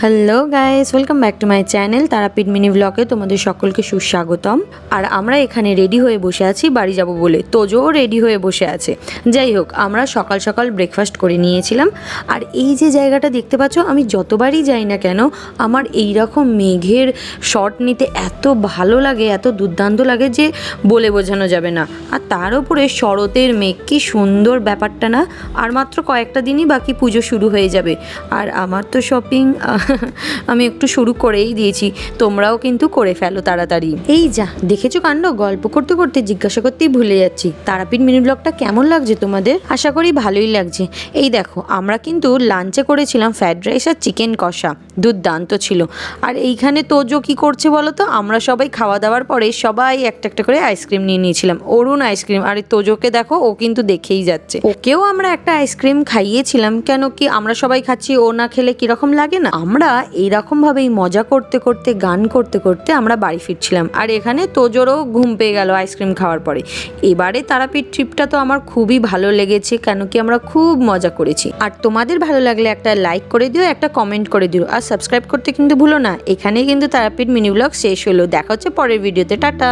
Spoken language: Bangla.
Hello guys, welcome back to my channel Tarapith mini ব্লগে তোমাদের সকলকে সুস্বাগতম। আর আমরা এখানে রেডি হয়ে বসে আছি বাড়ি যাব বলে। তোজোও রেডি হয়ে বসে আছে। যাই হোক, আমরা সকাল সকাল ব্রেকফাস্ট করে নিয়েছিলাম। আর এই যে জায়গাটা দেখতে পাচ্ছ, আমি যতবারই যাই না কেন আমার এই রকম মেঘের শট নিতে এত ভালো লাগে, এত দুর্দান্ত লাগে যে বলে বোঝানো যাবে না। আর তার উপরে শরতের মেঘ, কি সুন্দর ব্যাপারটা না। আর মাত্র কয়েকটা দিনই বাকি, পুজো শুরু হয়ে যাবে। আর আমার তো শপিং আমি একটু শুরু করেই দিয়েছি, তোমরাও কিন্তু করে ফেলো তাড়াতাড়ি। এই যা দেখেছো কাণ্ড, গল্প করতে করতে জিজ্ঞাসা করতেই ভুলে যাচ্ছি। তারাপীঠ মিনি ব্লগটা কেমন লাগছে তোমাদের? আশা করি ভালোই লাগছে। এই দেখো, আমরা কিন্তু লাঞ্চে করেছিলাম ফ্রাইড রাইস আর চিকেন কষা, দুর্দান্ত ছিল। আর এইখানে তোজো কি করছে বলো তো? আমরা সবাই খাওয়া দাওয়ার পরে সবাই একটা একটা করে আইসক্রিম নিয়ে নিয়েছিলাম, অরুণ আইসক্রিম। আর তোজোকে দেখো, ও কিন্তু দেখেই যাচ্ছে। ওকেও আমরা একটা আইসক্রিম খাইয়েছিলাম, কেন কি আমরা সবাই খাচ্ছি, ও না খেলে কিরকম লাগে না। আমরা এইরকমভাবেই মজা করতে করতে, গান করতে করতে আমরা বাড়ি ফিরছিলাম। আর এখানে তোজোরও ঘুম পেয়ে গেল আইসক্রিম খাওয়ার পরে। এবারে তারাপীঠ ট্রিপটা তো আমার খুবই ভালো লেগেছে, কেন কি আমরা খুব মজা করেছি। আর তোমাদের ভালো লাগলে একটা লাইক করে দিও, একটা কমেন্ট করে দিও, আর সাবস্ক্রাইব করতে কিন্তু ভুলো না। এখানেই কিন্তু তারাপীঠ মিনি ব্লগ শেষ হলো। দেখা হচ্ছে পরের ভিডিওতে। টাটা।